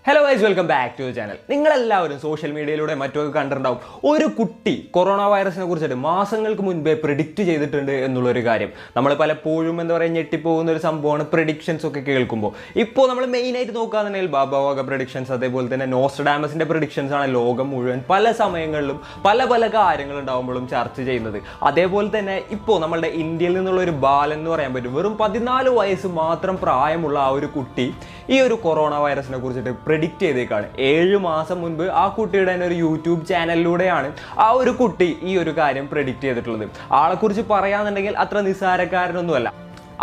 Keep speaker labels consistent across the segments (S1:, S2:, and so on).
S1: Hello guys, welcome back to the channel. നിങ്ങളെല്ലാവരും social മീഡിയയിലൂടെ മറ്റൊക്കെ കണ്ടിട്ടുണ്ടാവും ഒരു കുട്ടി കൊറോണ വൈറസിനെ കുറിച്ചിട്ട് മാസങ്ങൾക്ക് മുൻപേ പ്രെഡിക്റ്റ് ചെയ്തിട്ടുണ്ട് എന്നുള്ളൊരു കാര്യം. നമ്മൾ പലപ്പോഴും എന്താ പറയുക ഞെട്ടിപ്പോകുന്ന ഒരു സംഭവമാണ് പ്രെഡിക്ഷൻസ് ഒക്കെ കേൾക്കുമ്പോൾ. ഇപ്പോൾ നമ്മൾ മെയിനായിട്ട് നോക്കുകയാണെന്നുണ്ടെങ്കിൽ ബാബാവക പ്രെഡിക്ഷൻസ്, അതേപോലെ തന്നെ നോസ്ട്രഡാമസിൻ്റെ പ്രെഡിക്ഷൻസ് ആണ് ലോകം മുഴുവൻ പല സമയങ്ങളിലും പല കാര്യങ്ങൾ ഉണ്ടാകുമ്പോഴും ചർച്ച ചെയ്യുന്നത്. അതേപോലെ തന്നെ ഇപ്പോൾ നമ്മളുടെ ഇന്ത്യയിൽ നിന്നുള്ള ഒരു ബാലൻ എന്ന് പറയാൻ പറ്റും. വെറും 14 വയസ്സ് മാത്രം പ്രായമുള്ള ആ ഒരു കുട്ടി ഈ ഒരു കൊറോണ വൈറസിനെ കുറിച്ചിട്ട് പ്രെഡിക്റ്റ് ചെയ്തേക്കാണ്. 7 മാസം മുൻപ് ആ കുട്ടിയുടെ തന്നെ ഒരു യൂട്യൂബ് ചാനലിലൂടെയാണ് ആ ഒരു കുട്ടി ഈ ഒരു കാര്യം പ്രെഡിക്റ്റ് ചെയ്തിട്ടുള്ളത്. ആളെക്കുറിച്ച് പറയാന്നുണ്ടെങ്കിൽ അത്ര നിസ്സാരക്കാരനൊന്നുമല്ല.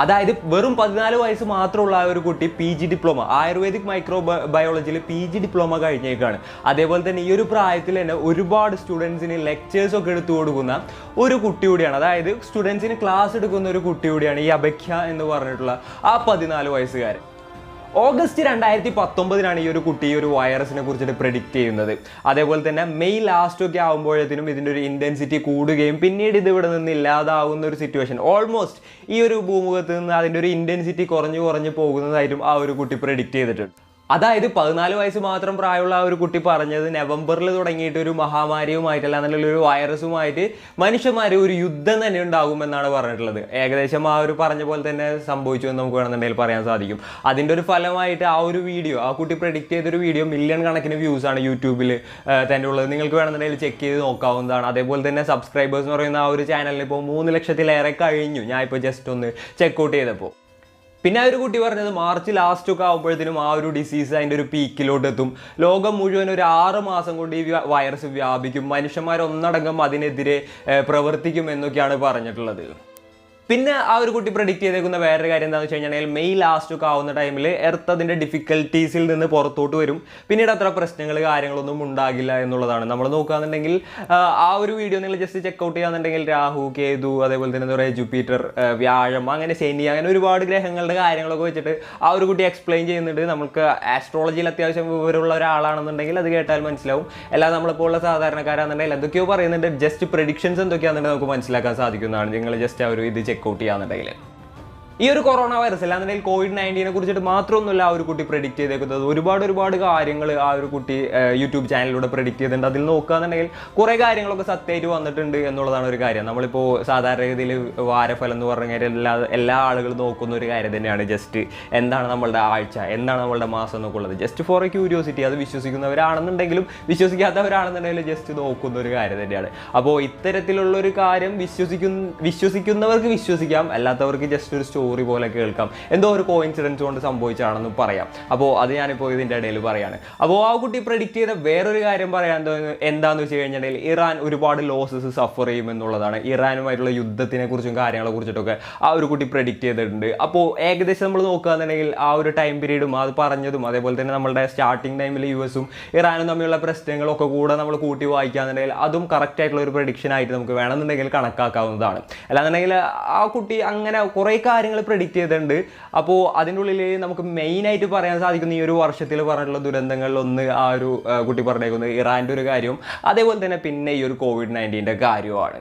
S1: അതായത് വെറും 14 വയസ്സ് മാത്രമുള്ള ആ ഒരു കുട്ടി PG ഡിപ്ലോമ ആയുർവേദിക് മൈക്രോ ബയോളജിയിൽ PG ഡിപ്ലോമ കഴിഞ്ഞേക്കാണ്. അതേപോലെ തന്നെ ഈ ഒരു പ്രായത്തിൽ തന്നെ ഒരുപാട് സ്റ്റുഡൻസിന് ലെക്ചേഴ്സ് ഒക്കെ എടുത്തു കൊടുക്കുന്ന ഒരു കുട്ടി കൂടിയാണ്. അതായത് സ്റ്റുഡൻസിന് ക്ലാസ് എടുക്കുന്ന ഒരു കുട്ടി കൂടിയാണ് ഈ അഭിഗ്യ എന്ന് പറഞ്ഞിട്ടുള്ള ആ 14 വയസ്സുകാരൻ. ഓഗസ്റ്റ് 2019 ഈ ഒരു കുട്ടി ഈ ഒരു വൈറസിനെ കുറിച്ചിട്ട് പ്രെഡിക്റ്റ് ചെയ്യുന്നത്. അതേപോലെ തന്നെ മെയ് ലാസ്റ്റൊക്കെ ആകുമ്പോഴത്തേനും ഇതിൻ്റെ ഒരു ഇൻറ്റൻസിറ്റി കൂടുകയും പിന്നീട് ഇത് ഇവിടെ നിന്ന് ഇല്ലാതാവുന്ന ഒരു സിറ്റുവേഷൻ, ഓൾമോസ്റ്റ് ഈ ഒരു ഭൂമുഖത്ത് നിന്ന് അതിൻ്റെ ഒരു ഇൻറ്റൻസിറ്റി കുറഞ്ഞു പോകുന്നതായിട്ടും ആ ഒരു കുട്ടി പ്രെഡിക്റ്റ് ചെയ്തിട്ടുണ്ട്. അതായത് 14 വയസ്സ് മാത്രം പ്രായമുള്ള ആ ഒരു കുട്ടി പറഞ്ഞത് നവംബറിൽ തുടങ്ങിയിട്ട് ഒരു മഹാമാരിയുമായിട്ടല്ല എന്നുള്ളൊരു വൈറസുമായിട്ട് മനുഷ്യന്മാർ ഒരു യുദ്ധം തന്നെ ഉണ്ടാകുമെന്നാണ് പറഞ്ഞിട്ടുള്ളത്. ഏകദേശം ആ ഒരു പറഞ്ഞ പോലെ തന്നെ സംഭവിച്ചു എന്ന് നമുക്ക് വേണമെന്നുണ്ടെങ്കിൽ പറയാൻ സാധിക്കും. അതിൻ്റെ ഒരു ഫലമായിട്ട് ആ ഒരു വീഡിയോ, ആ കുട്ടി പ്രെഡിക്റ്റ് ചെയ്തൊരു വീഡിയോ മില്യൺ കണക്കിന് വ്യൂസ് ആണ് യൂട്യൂബിൽ തന്നെ ഉള്ളത്. നിങ്ങൾക്ക് വേണമെന്നുണ്ടെങ്കിൽ ചെക്ക് ചെയ്ത് നോക്കാവുന്നതാണ്. അതേപോലെ തന്നെ സബ്സ്ക്രൈബേഴ്സ് എന്ന് പറയുന്ന ആ ഒരു ചാനലിൽ ഇപ്പോൾ 3 ലക്ഷത്തിലേറെ കഴിഞ്ഞു. ഞാൻ ഇപ്പോൾ ജസ്റ്റ് ഒന്ന് ചെക്കൗട്ട് ചെയ്തപ്പോൾ. പിന്നെ ആ ഒരു കുട്ടി പറഞ്ഞത് മാർച്ച് ലാസ്റ്റൊക്കെ ആകുമ്പോഴത്തേനും ആ ഒരു ഡിസീസ് അതിൻ്റെ ഒരു പീക്കിലോട്ട് എത്തും. ലോകം മുഴുവൻ ഒരു 6 മാസം കൊണ്ട് ഈ വൈറസ് വ്യാപിക്കും, മനുഷ്യന്മാരൊന്നടങ്കം അതിനെതിരെ പ്രവർത്തിക്കും എന്നൊക്കെയാണ് പറഞ്ഞിട്ടുള്ളത്. പിന്നെ ആ ഒരു കുട്ടി പ്രെഡിക്റ്റ് ചെയ്തേക്കുന്ന വേറൊരു കാര്യം എന്താണെന്ന് വെച്ച് കഴിഞ്ഞാൽ മെയ് ലാസ്റ്റൊക്കെ ആവുന്ന ടൈമിൽ എർത്ത് അതിൻ്റെ ഡിഫിക്കൽട്ടീസിൽ നിന്ന് പുറത്തോട്ട് വരും. പിന്നീട് അത്ര പ്രശ്നങ്ങൾ കാര്യങ്ങളൊന്നും ഉണ്ടാകില്ല എന്നുള്ളതാണ്. നമ്മൾ നോക്കുകയാണെന്നുണ്ടെങ്കിൽ ആ ഒരു വീഡിയോ നിങ്ങൾ ജസ്റ്റ് ചെക്കൗട്ട് ചെയ്യാന്നുണ്ടെങ്കിൽ രാഹു, കേതു, അതേപോലെ തന്നെ എന്താ പറയുക ജൂപ്പിറ്റർ, വ്യാഴം, അങ്ങനെ ശനി, അങ്ങനെ ഒരുപാട് ഗ്രഹങ്ങളുടെ കാര്യങ്ങളൊക്കെ വെച്ചിട്ട് ആ ഒരു കുട്ടി എക്സ്പ്ലെയിൻ ചെയ്യുന്നുണ്ട്. നമുക്ക് ആസ്ട്രോളജിയിൽ അത്യാവശ്യം വിവരമുള്ള ഒരാളാണെന്നുണ്ടെങ്കിൽ അത് കേട്ടാൽ മനസ്സിലാവും. അല്ലാതെ നമ്മളിപ്പോൾ ഉള്ള സാധാരണക്കാരാണെന്നുണ്ടെങ്കിൽ എന്തൊക്കെയോ പറയുന്നുണ്ട്, ജസ്റ്റ് പ്രെഡിക്ഷൻസ് എന്തൊക്കെയാണെന്നുണ്ടെങ്കിൽ നമുക്ക് മനസ്സിലാക്കാൻ സാധിക്കുന്നതാണ്. നിങ്ങൾ ജസ്റ്റ് ആ ഒരു ഇത് ചെക്കൗട്ട് ചെയ്യാന്നുണ്ടെങ്കിൽ ഈ ഒരു കൊറോണ വൈറസ് അല്ലാന്നുണ്ടെങ്കിൽ COVID-19 കുറിച്ചിട്ട് മാത്രമൊന്നുമില്ല ആ ഒരു കുട്ടി പ്രെഡിക്റ്റ് ചെയ്തേക്കുന്നത്. ഒരുപാട് കാര്യങ്ങൾ ആ ഒരു കുട്ടി യൂട്യൂബ് ചാനലിലൂടെ പ്രെഡിക്റ്റ് ചെയ്തിട്ടുണ്ട്. അതിൽ നോക്കുകയാണെന്നുണ്ടെങ്കിൽ കുറേ കാര്യങ്ങളൊക്കെ സത്യമായിട്ട് വന്നിട്ടുണ്ട് എന്നുള്ളതാണ് ഒരു കാര്യം. നമ്മളിപ്പോൾ സാധാരണഗതിയിൽ വാരഫലം എന്ന് പറഞ്ഞു കഴിഞ്ഞാൽ എല്ലാ ആളുകളും നോക്കുന്ന ഒരു കാര്യം തന്നെയാണ്. ജസ്റ്റ് എന്താണ് നമ്മളുടെ ആഴ്ച, എന്താണ് നമ്മളുടെ മാസം എന്നൊക്കെ ഉള്ളത്. Just for A curiosity. അത് വിശ്വസിക്കുന്നവരാണെന്നുണ്ടെങ്കിലും വിശ്വസിക്കാത്തവരാണെന്നുണ്ടെങ്കിലും ജസ്റ്റ് നോക്കുന്ന ഒരു കാര്യം തന്നെയാണ്. അപ്പോൾ ഇത്തരത്തിലുള്ളൊരു കാര്യം വിശ്വസിക്കുന്നവർക്ക് വിശ്വസിക്കാം, അല്ലാത്തവർക്ക് ജസ്റ്റ് ഒരു സ്റ്റോറി പോലെ കേൾക്കാം, എന്തോ ഒരു കോയിൻസിഡൻസ് കൊണ്ട് സംഭവിച്ചാണെന്ന് പറയാം. അപ്പോൾ അത് ഞാനിപ്പോൾ ഇതിൻ്റെ ഇടയിൽ പറയാണ്. അപ്പോൾ ആ കുട്ടി പ്രെഡിക്റ്റ് ചെയ്ത വേറൊരു കാര്യം പറയാൻ എന്താണെന്ന് വെച്ച് കഴിഞ്ഞാൽ ഇറാൻ ഒരുപാട് ലോസസ് സഫർ ചെയ്യും എന്നുള്ളതാണ്. ഇറാനുമായിട്ടുള്ള യുദ്ധത്തിനെ കുറിച്ചും കാര്യങ്ങളെ കുറിച്ചിട്ടൊക്കെ ആ ഒരു കുട്ടി പ്രെഡിക്റ്റ് ചെയ്തിട്ടുണ്ട്. അപ്പോൾ ഏകദേശം നമ്മൾ നോക്കുകയാണെന്നുണ്ടെങ്കിൽ ആ ഒരു ടൈം പീരീഡും അത് പറഞ്ഞതും അതേപോലെ തന്നെ നമ്മളുടെ സ്റ്റാർട്ടിങ് ടൈമിൽ US-ഉം ഇറാനും തമ്മിലുള്ള പ്രശ്നങ്ങളൊക്കെ കൂടെ നമ്മൾ കൂട്ടി വായിക്കുകയാണെന്നുണ്ടെങ്കിൽ അതും കറക്റ്റ് ആയിട്ടുള്ള ഒരു പ്രഡിക്ഷൻ ആയിട്ട് നമുക്ക് വേണമെന്നുണ്ടെങ്കിൽ കണക്കാക്കാവുന്നതാണ്. അല്ലാന്നുണ്ടെങ്കിൽ ആ കുട്ടി അങ്ങനെ കുറേ കാര്യങ്ങൾ പ്രെഡിക്റ്റ് ചെയ്തിട്ടുണ്ട്. അപ്പോൾ അതിൻ്റെ ഉള്ളിൽ നമുക്ക് മെയിനായിട്ട് പറയാൻ സാധിക്കുന്ന ഈ ഒരു വർഷത്തിൽ പറഞ്ഞിട്ടുള്ള ദുരന്തങ്ങളിലൊന്ന് ആ ഒരു കുട്ടി പറഞ്ഞേക്കുന്നത് ഇറാൻ്റെ ഒരു കാര്യവും അതേപോലെ തന്നെ പിന്നെ ഈ ഒരു COVID-19 കാര്യവുമാണ്.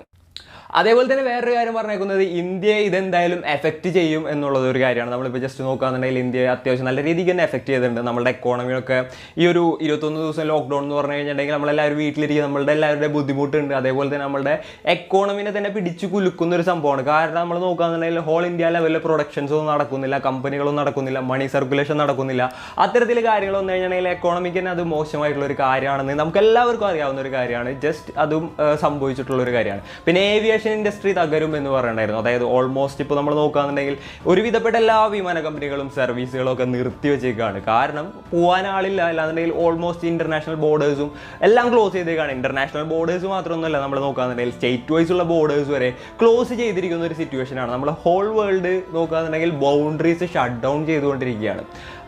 S1: അതേപോലെ തന്നെ വേറൊരു കാര്യം പറഞ്ഞേക്കുന്നത് ഇന്ത്യയെ ഇതെന്തായാലും എഫക്റ്റ് ചെയ്യും എന്നുള്ളത് ഒരു കാര്യമാണ്. നമ്മളിപ്പോൾ ജസ്റ്റ് നോക്കുകയാണെന്നുണ്ടെങ്കിൽ ഇന്ത്യയെ അത്യാവശ്യം നല്ല രീതിക്ക് തന്നെ എഫക്റ്റ് ചെയ്തിട്ടുണ്ട്. നമ്മുടെ എക്കോണമിയൊക്കെ ഈ ഒരു 21 ദിവസം ലോക്ക്ഡൗൺ എന്ന് പറഞ്ഞു കഴിഞ്ഞിട്ടുണ്ടെങ്കിൽ നമ്മളെല്ലാവരും വീട്ടിലിരിക്കുക, നമ്മളുടെ എല്ലാവരുടെ ബുദ്ധിമുട്ടുണ്ട്. അതേപോലെ തന്നെ നമ്മുടെ എക്കോണമിനെ തന്നെ പിടിച്ചു കുലുക്കുന്ന ഒരു സംഭവമാണ്. കാരണം നമ്മൾ നോക്കുകയാണെന്നുണ്ടെങ്കിൽ ഹോൾ ഇന്ത്യ ലെവലിൽ പ്രൊഡക്ഷൻസ് ഒന്നും നടക്കുന്നില്ല, കമ്പനികളൊന്നും നടക്കുന്നില്ല, മണി സർക്കുലേഷൻ നടക്കുന്നില്ല. അത്തരത്തിൽ കാര്യങ്ങൾ വന്നു കഴിഞ്ഞിട്ടുണ്ടെങ്കിൽ എക്കോണമിക്ക് തന്നെ അത് മോശമായിട്ടുള്ള ഒരു കാര്യമാണെന്ന് നമുക്ക് എല്ലാവർക്കും അറിയാവുന്ന ഒരു കാര്യമാണ്. ജസ്റ്റ് അതും സംഭവിച്ചിട്ടുള്ള ഒരു കാര്യമാണ്. പിന്നെ ഏവിയേഷൻ ഇൻഡസ്ട്രി തകരും എന്ന് പറയണ്ടായിരുന്നു. അതായത് ഓൾമോസ്റ്റ് ഇപ്പോൾ നമ്മൾ നോക്കുകയാണെന്നുണ്ടെങ്കിൽ ഒരുവിധപ്പെട്ട എല്ലാ വിമാന കമ്പനികളും സർവീസുകളും ഒക്കെ നിർത്തി വെച്ചേക്കാണ്. കാരണം പോകാൻ ആളില്ല. അല്ലാന്നുണ്ടെങ്കിൽ ഓൾമോസ്റ്റ് ഇന്റർനാഷണൽ ബോർഡേഴ്സും എല്ലാം ക്ലോസ് ചെയ്തേക്കാണ്. ഇന്റർനാഷണൽ ബോർഡേഴ്സ് മാത്രമൊന്നുമല്ല, നമ്മൾ നോക്കുകയാണെന്നുണ്ടെങ്കിൽ സ്റ്റേറ്റ് വൈസ് ഉള്ള ബോർഡേഴ്സ് വരെ ക്ലോസ് ചെയ്തിരിക്കുന്ന ഒരു സിറ്റുവേഷനാണ്. നമ്മൾ ഹോൾ വേൾഡ് നോക്കുകയാണെന്നുണ്ടെങ്കിൽ ബൗണ്ടറീസ് ഷട്ട് ഡൗൺ ചെയ്തുകൊണ്ടിരിക്കുകയാണ്.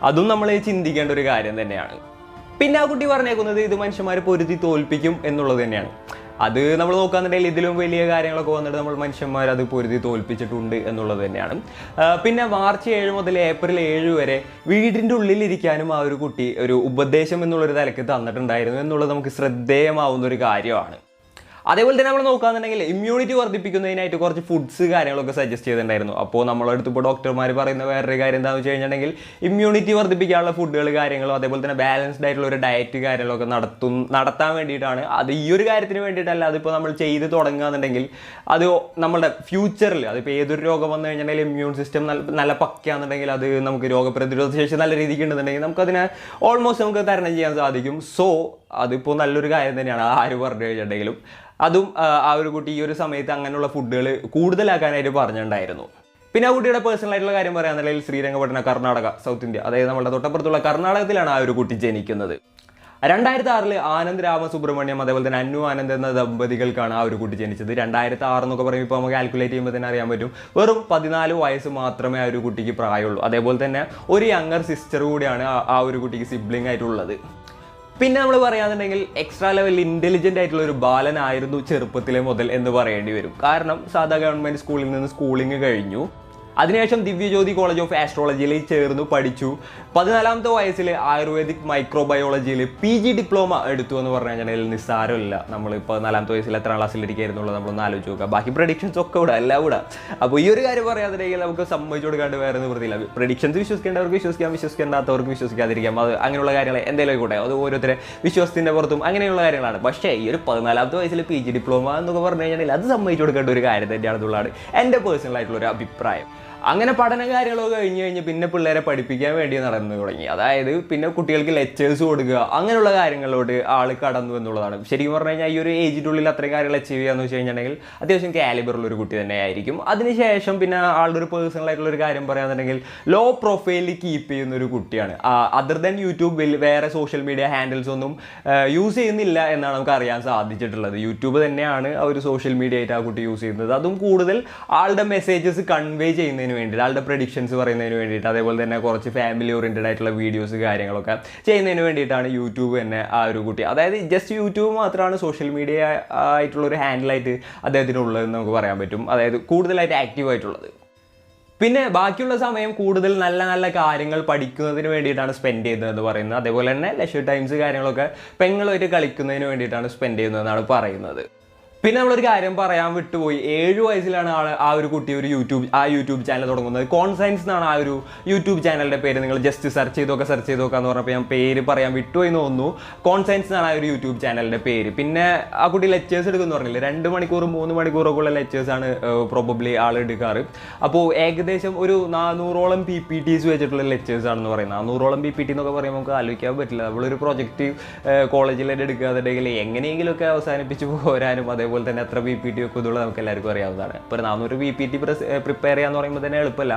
S1: അതും നമ്മൾ ചിന്തിക്കേണ്ട ഒരു കാര്യം തന്നെയാണ്. പിന്നെ ആ കുട്ടി പറഞ്ഞേക്കുന്നത് ഇത് മനുഷ്യന്മാർ പൊരുതി തോൽപ്പിക്കും എന്നുള്ളത് തന്നെയാണ്. അത് നമ്മൾ നോക്കുകയാണെന്നുണ്ടെങ്കിൽ ഇതിലും വലിയ കാര്യങ്ങളൊക്കെ വന്നിട്ട് നമ്മൾ മനുഷ്യന്മാർ അത് പൊരുതി തോൽപ്പിച്ചിട്ടുണ്ട് എന്നുള്ളത് തന്നെയാണ്. പിന്നെ മാർച്ച് 7 മുതൽ ഏപ്രിൽ 7 വരെ വീടിൻ്റെ ഉള്ളിലിരിക്കാനും ആ ഒരു കുട്ടി ഒരു ഉപദേശം എന്നുള്ളൊരു തലക്ക് തന്നിട്ടുണ്ടായിരുന്നു എന്നുള്ളത് നമുക്ക് ശ്രദ്ധേയമാവുന്ന ഒരു കാര്യമാണ്. അതേപോലെ തന്നെ നമ്മൾ നോക്കുകയാണെന്നുണ്ടെങ്കിൽ ഇമ്മ്യൂണിറ്റി വർദ്ധിപ്പിക്കുന്നതിനായിട്ട് കുറച്ച് ഫുഡ്സ് കാര്യങ്ങളൊക്കെ സജസ്റ്റ് ചെയ്തിട്ടുണ്ടായിരുന്നു. അപ്പോൾ നമ്മളടുത്ത് ഇപ്പോൾ ഡോക്ടർമാർ പറയുന്ന വേറൊരു കാര്യം എന്താണെന്ന് വെച്ച് കഴിഞ്ഞിട്ടുണ്ടെങ്കിൽ ഇമ്മ്യൂണിറ്റി വർദ്ധിപ്പിക്കാനുള്ള ഫുഡുകൾ കാര്യങ്ങളും അതേപോലെ തന്നെ ബാലൻസ്ഡ് ആയിട്ടുള്ള ഒരു ഡയറ്റ് കാര്യങ്ങളൊക്കെ നടത്താൻ വേണ്ടിയിട്ടാണ്. അത് ഈ ഒരു കാര്യത്തിന് വേണ്ടിയിട്ടല്ല, അതിപ്പോൾ നമ്മൾ ചെയ്ത് തുടങ്ങുകയാണെന്നുണ്ടെങ്കിൽ അത് നമ്മുടെ ഫ്യൂച്ചറിൽ അതിപ്പോൾ ഏതൊരു രോഗം വന്നു കഴിഞ്ഞിട്ടുണ്ടെങ്കിൽ ഇമ്മ്യൂൺ സിസ്റ്റം നല്ല പക്കയാണെന്നുണ്ടെങ്കിൽ അത് നമുക്ക് രോഗപ്രതിരോധ ശേഷി നല്ല രീതിക്ക് ഉണ്ടെന്നുണ്ടെങ്കിൽ നമുക്കതിനെ ഓൾമോസ്റ്റ് നമുക്ക് തരണം ചെയ്യാൻ സാധിക്കും. സോ അതിപ്പോൾ നല്ലൊരു കാര്യം തന്നെയാണ് ആര് പറഞ്ഞു കഴിഞ്ഞിട്ടുണ്ടെങ്കിലും. അതും ആ ഒരു കുട്ടി ഈ ഒരു സമയത്ത് അങ്ങനെയുള്ള ഫുഡുകൾ കൂടുതലാക്കാനായിട്ട് പറഞ്ഞിട്ടുണ്ടായിരുന്നു. പിന്നെ ആ കുട്ടിയുടെ പേഴ്സണൽ ആയിട്ടുള്ള കാര്യം പറയുകയാണെന്നുണ്ടെങ്കിൽ ശ്രീരംഗപട്ടണ, കർണാടക, സൗത്ത് ഇന്ത്യ, അതായത് നമ്മുടെ തൊട്ടപ്പുറത്തുള്ള കർണാടകത്തിലാണ് ആ ഒരു കുട്ടി ജനിക്കുന്നത്. 2006 ആനന്ദ് രാമസുബ്രഹ്മണ്യം അതേപോലെ തന്നെ അന്നു ആനന്ദ് എന്ന ദമ്പതികൾക്കാണ് ആ ഒരു കുട്ടി ജനിച്ചത്. 2006 എന്നൊക്കെ പറയുമ്പോൾ ഇപ്പോൾ നമുക്ക് കാൽക്കുലേറ്റ് ചെയ്യുമ്പോൾ തന്നെ അറിയാൻ പറ്റും, വെറും 14 വയസ്സ് മാത്രമേ ആ ഒരു കുട്ടിക്ക് പ്രായമുള്ളൂ. അതേപോലെ തന്നെ ഒരു യങ്ങർ സിസ്റ്റർ കൂടിയാണ് ആ ഒരു കുട്ടിക്ക് സിബ്ലിംഗ് ആയിട്ടുള്ളത്. പിന്നെ നമ്മൾ പറയുകയാണെന്നുണ്ടെങ്കിൽ എക്സ്ട്രാ ലെവൽ ഇൻ്റലിജൻ്റ് ആയിട്ടുള്ള ഒരു ബാലനായിരുന്നു ചെറുപ്പത്തിലെ മുതൽ എന്ന് പറയേണ്ടി വരും. കാരണം സാധാ ഗവൺമെൻറ് സ്കൂളിൽ നിന്ന് സ്കൂളിംഗ് കഴിഞ്ഞു, അതിനുശേഷം ദിവ്യജ്യോതി കോളേജ് ഓഫ് ആസ്ട്രോളജിയിൽ ചേർന്നു പഠിച്ചു. 14ാമത്തെ വയസ്സിൽ ആയുർവേദിക് മൈക്രോബയോളജിയിൽ PG ഡിപ്ലോമ എടുത്തു എന്ന് പറഞ്ഞു കഴിഞ്ഞാൽ നിസ്സാരമില്ല. നമ്മൾ 14ാമത്തെ വയസ്സിൽ എത്രാം ക്ലാസ്സിലിരിക്കുന്നുള്ളത് നമ്മളൊന്ന് ആലോചിച്ച് നോക്കുക. ബാക്കി പ്രഡിക്ഷൻസ് ഒക്കെ ഇവിടെ എല്ലാം ഇവിടെ. അപ്പോൾ ഈ ഒരു കാര്യം പറയാതിരിക്കുക നമുക്ക് സമ്മതിച്ചു കൊടുക്കാണ്ട് വേറെ നിവൃത്തിയില്ല. പ്രഡിക്ഷൻസ് വിശ്വസിക്കേണ്ടവർക്ക് വിശ്വസിക്കാം, വിശ്വസിക്കേണ്ടാത്തവർക്ക് വിശ്വസിക്കാതിരിക്കാം. അത് അങ്ങനെയുള്ള കാര്യങ്ങൾ എന്തെങ്കിലും ആയിക്കോട്ടെ, അത് ഓരോരുത്തരെ വിശ്വാസത്തിൻ്റെ പുറത്തും അങ്ങനെയുള്ള കാര്യങ്ങളാണ്. പക്ഷേ ഈ ഒരു 14ാമത്തെ വയസ്സിൽ PG ഡിപ്ലോമ എന്നൊക്കെ പറഞ്ഞു കഴിഞ്ഞാൽ അത് സമ്മതിച്ചു കൊടുക്കേണ്ട ഒരു കാര്യം തന്നെയാണെന്നുള്ളതാണ് എൻ്റെ പേഴ്സണൽ ആയിട്ടുള്ള ഒരു അഭിപ്രായം. അങ്ങനെ പഠന കാര്യങ്ങളൊക്കെ കഴിഞ്ഞ് പിന്നെ പിള്ളേരെ പഠിപ്പിക്കാൻ വേണ്ടി നടന്നു തുടങ്ങി. അതായത് പിന്നെ കുട്ടികൾക്ക് ലെക്ചേഴ്സ് കൊടുക്കുക, അങ്ങനെയുള്ള കാര്യങ്ങളിലോട്ട് ആൾ കടന്നു എന്നുള്ളതാണ്. ശരിക്കും പറഞ്ഞു കഴിഞ്ഞാൽ ഈ ഒരു ഏജിനുള്ളിൽ അത്രയും കാര്യങ്ങൾ അച്ചീവ് ചെയ്യാന്ന് വെച്ച് കഴിഞ്ഞിട്ടുണ്ടെങ്കിൽ അത്യാവശ്യം കാലിബറുള്ള ഒരു കുട്ടി തന്നെ ആയിരിക്കും. അതിനുശേഷം പിന്നെ ആളുടെ ഒരു പേഴ്സണൽ ആയിട്ടുള്ള ഒരു കാര്യം പറയാന്നുണ്ടെങ്കിൽ ലോ പ്രൊഫൈലിൽ കീപ്പ് ചെയ്യുന്ന ഒരു കുട്ടിയാണ്. അതർ ദാൻ യൂട്യൂബിൽ വേറെ സോഷ്യൽ മീഡിയ ഹാൻഡിൽസ് ഒന്നും യൂസ് ചെയ്യുന്നില്ല എന്നാണ് നമുക്ക് അറിയാൻ സാധിച്ചിട്ടുള്ളത്. യൂട്യൂബ് തന്നെയാണ് ആ ഒരു സോഷ്യൽ മീഡിയ ആയിട്ട് ആ കുട്ടി യൂസ് ചെയ്യുന്നത്. അതും കൂടുതൽ ആളുടെ മെസ്സേജസ് കൺവേ ചെയ്യുന്നതിന് വേണ്ടിയിട്ട്, ആളുടെ പ്രഡിക്ഷൻസ് പറയുന്നതിന് വേണ്ടിയിട്ട്, അതേപോലെ തന്നെ കുറച്ച് ഫാമിലി ഓറിയൻറ്റഡ് ആയിട്ടുള്ള വീഡിയോസ് കാര്യങ്ങളൊക്കെ ചെയ്യുന്നതിന് വേണ്ടിയിട്ടാണ് യൂട്യൂബ് തന്നെ ആ ഒരു കുട്ടി. അതായത് ജസ്റ്റ് യൂട്യൂബ് മാത്രമാണ് സോഷ്യൽ മീഡിയ ആയിട്ടുള്ള ഒരു ഹാൻഡിലായിട്ട് അദ്ദേഹത്തിനുള്ളതെന്ന് നമുക്ക് പറയാൻ പറ്റും. അതായത് കൂടുതലായിട്ട് ആക്റ്റീവ് ആയിട്ടുള്ളത്. പിന്നെ ബാക്കിയുള്ള സമയം കൂടുതൽ നല്ല നല്ല കാര്യങ്ങൾ പഠിക്കുന്നതിന് വേണ്ടിയിട്ടാണ് സ്പെൻഡ് ചെയ്യുന്നതെന്ന് പറയുന്നത്. അതേപോലെ തന്നെ ലെഷർ ടൈംസ് കാര്യങ്ങളൊക്കെ പെങ്ങളുമായിട്ട് കളിക്കുന്നതിന് വേണ്ടിയിട്ടാണ് സ്പെൻഡ് ചെയ്യുന്നതെന്നാണ് പറയുന്നത്. പിന്നെ നമ്മളൊരു കാര്യം പറയാൻ വിട്ടുപോയി, 7 വയസ്സിലാണ് ആ ഒരു കുട്ടി ഒരു യൂട്യൂബ് ചാനൽ തുടങ്ങുന്നത്. കോൺസൈൻസ് എന്നാണ് ആ ഒരു യൂട്യൂബ് ചാനലിൻ്റെ പേര്. നിങ്ങൾ ജസ്റ്റ് സെർച്ച് ചെയ്ത് നോക്കാന്ന് പറഞ്ഞപ്പോൾ ഞാൻ പേര് പറയാൻ വിട്ടുപോയി എന്ന് തോന്നുന്നു. കോൺസൈൻസ് എന്നാണ് ആ ഒരു യൂട്യൂബ് ചാനലിൻ്റെ പേര്. പിന്നെ ആ കുട്ടി ലെക്ചേഴ്സ് എടുക്കുമെന്ന് പറഞ്ഞില്ലേ, 2 മണിക്കൂർ 3 മണിക്കൂറൊക്കെ ഉള്ള ലെക്ചേഴ്സാണ് പ്രോബബ്ലി ആൾ എടുക്കാറ്. അപ്പോൾ ഏകദേശം ഒരു 400ഓളം PPTs വെച്ചിട്ടുള്ള ലെക്ചേഴ്സ് ആണെന്ന് പറയുന്നത്. 400ഓളം PPT എന്നൊക്കെ പറയുമ്പോൾ നമുക്ക് ആലോചിക്കാൻ പറ്റില്ല. നമ്മളൊരു പ്രൊജക്റ്റ് കോളേജിലായിട്ട് എടുക്കാന്നുണ്ടെങ്കിൽ എങ്ങനെയെങ്കിലുമൊക്കെ അവസാനിപ്പിച്ച് പോരാനും അതേപോലെ തന്നെ എത്ര PPT ഒക്കെ ഇതുള്ള നമുക്ക് എല്ലാവർക്കും അറിയാവുന്നതാണ്. ഇപ്പോൾ 400 PPT പ്രിപ്പയർ ചെയ്യാന്ന് പറയുമ്പോൾ തന്നെ എളുപ്പമല്ല.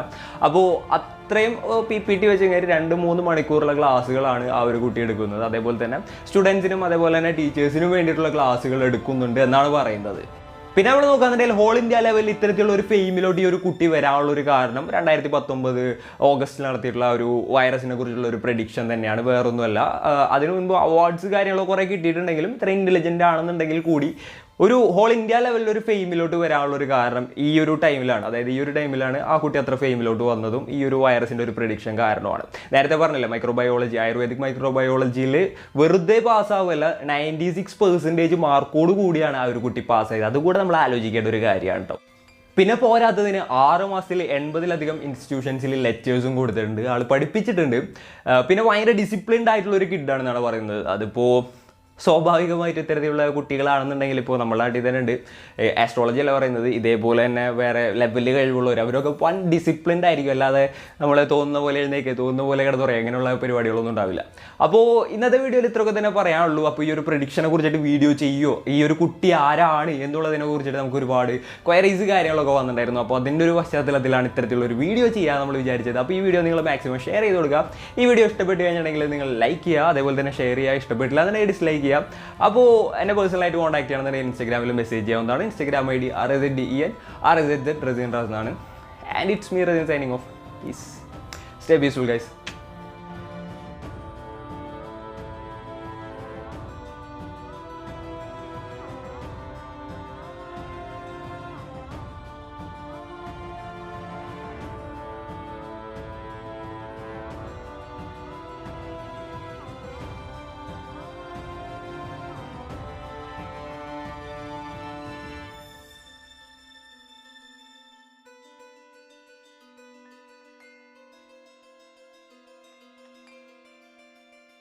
S1: അപ്പോൾ അത്രയും PPT വെച്ച് കഴിഞ്ഞാൽ 2-3 മണിക്കൂറുള്ള ക്ലാസ്സുകളാണ് ആ ഒരു കുട്ടി എടുക്കുന്നത്. അതേപോലെ തന്നെ സ്റ്റുഡൻസിനും അതേപോലെ തന്നെ ടീച്ചേഴ്സിനും വേണ്ടിയിട്ടുള്ള ക്ലാസ്സുകൾ എടുക്കുന്നുണ്ട് എന്നാണ് പറയുന്നത്. പിന്നെ നമ്മൾ നോക്കുകയാണെന്നുണ്ടെങ്കിൽ ഹോൾ ഇന്ത്യ ലെവലിൽ ഇത്തരത്തിലുള്ള ഒരു ഫെയിമിലോട്ട് ഈ ഒരു കുട്ടി വരാനുള്ള ഒരു കാരണം 2019 ഓഗസ്റ്റിൽ നടത്തിയിട്ടുള്ള ഒരു വൈറസിനെ കുറിച്ചുള്ള ഒരു പ്രഡിക്ഷൻ തന്നെയാണ്, വേറൊന്നുമല്ല. അതിനു മുൻപ് അവാർഡ്സ് കാര്യങ്ങളൊക്കെ കുറേ കിട്ടിയിട്ടുണ്ടെങ്കിലും ഇത്ര ഇൻ്റലിജൻ്റ് ആണെന്നുണ്ടെങ്കിൽ കൂടി ഒരു ഹോൾ ഇന്ത്യ ലെവലിൽ ഒരു ഫെയിമിലോട്ട് വരാനുള്ള ഒരു കാരണം ഈ ഒരു ടൈമിലാണ്. അതായത് ഈ ഒരു ടൈമിലാണ് ആ കുട്ടി അത്ര ഫെയിമിലോട്ട് വന്നതും ഈ ഒരു വൈറസിൻ്റെ ഒരു പ്രഡിക്ഷൻ കാരണമാണ്. നേരത്തെ പറഞ്ഞില്ല, മൈക്രോബയോളജി, ആയുർവേദിക് മൈക്രോബയോളജിയിൽ വെറുതെ പാസ്സാവുമല്ല, 96% മാർക്കോട് കൂടിയാണ് ആ ഒരു കുട്ടി പാസ്സായത്. അതുകൂടെ നമ്മൾ ആലോചിക്കേണ്ട ഒരു കാര്യമാണ് കേട്ടോ. പിന്നെ പോരാത്തതിന് 6 മാസത്തിൽ 80-ലധികം ഇൻസ്റ്റിറ്റ്യൂഷൻസിൽ ലെക്ചേഴ്സും കൊടുത്തിട്ടുണ്ട്, ആൾ പഠിപ്പിച്ചിട്ടുണ്ട്. പിന്നെ ഭയങ്കര ഡിസിപ്ലിൻഡ് ആയിട്ടുള്ള ഒരു കിഡാണെന്നാണ് പറയുന്നത്. അതിപ്പോൾ സ്വാഭാവികമായിട്ട് ഇത്തരത്തിലുള്ള കുട്ടികളാണെന്നുണ്ടെങ്കിൽ ഇപ്പോൾ നമ്മളെ നാട്ടിൽ തന്നെ ഉണ്ട്, ആസ്ട്രോളജി അല്ല പറയുന്നത്, ഇതേപോലെ തന്നെ വേറെ ലെവലിൽ കഴിവുള്ളവർ, അവരൊക്കെ വൺ ഡിസിപ്ലിൻഡ് ആയിരിക്കും. അല്ലാതെ നമ്മളെ തോന്നുന്ന പോലെ എഴുന്നേക്ക്, തോന്നുന്ന പോലെ കിടന്ന് പറയാം, അങ്ങനെയുള്ള പരിപാടികളൊന്നും ഉണ്ടാവില്ല. അപ്പോൾ ഇന്നത്തെ വീഡിയോയിൽ ഇത്രയൊക്കെ തന്നെ പറയാനുള്ളൂ. അപ്പോൾ ഈ ഒരു പ്രഡിക്ഷനെ കുറിച്ചിട്ട് വീഡിയോ ചെയ്യുമോ, ഈ ഒരു കുട്ടി ആരാണ് എന്നുള്ളതിനെ കുറിച്ചിട്ട് നമുക്ക് ഒരുപാട് ക്വയറീസ് കാര്യങ്ങളൊക്കെ വന്നിട്ടുണ്ടായിരുന്നു. അപ്പോൾ അതിൻ്റെ ഒരു പശ്ചാത്തലത്തിലാണ് ഇത്തരത്തിലുള്ള ഒരു വീഡിയോ ചെയ്യാൻ നമ്മൾ വിചാരിച്ചത്. അപ്പോൾ ഈ വീഡിയോ നിങ്ങൾ മാക്സിമം ഷെയർ ചെയ്ത് കൊടുക്കുക. ഈ വീഡിയോ ഇഷ്ടപ്പെട്ട് കഴിഞ്ഞിട്ടുണ്ടെങ്കിൽ നിങ്ങൾ ലൈക്ക് ചെയ്യുക, അതേപോലെ തന്നെ ഷെയർ ചെയ്യുക. ഇഷ്ടപ്പെട്ടില്ല എന്നുണ്ടെങ്കിൽ ഡിസ്ലൈക്ക് ചെയ്യാം. അപ്പോൾ എന്നെ പേഴ്സണലായിട്ട് കോൺടാക്ട് ചെയ്യണമെന്നുണ്ടെങ്കിൽ ഇൻസ്റ്റാഗ്രാമിൽ മെസ്സേജ് ചെയ്യാവുന്നതാണ്. ഇൻസ്റ്റാഗ്രാം ID RZEN Razeen എന്നാണ്. And it's me Razeen signing off. Peace. Stay peaceful guys.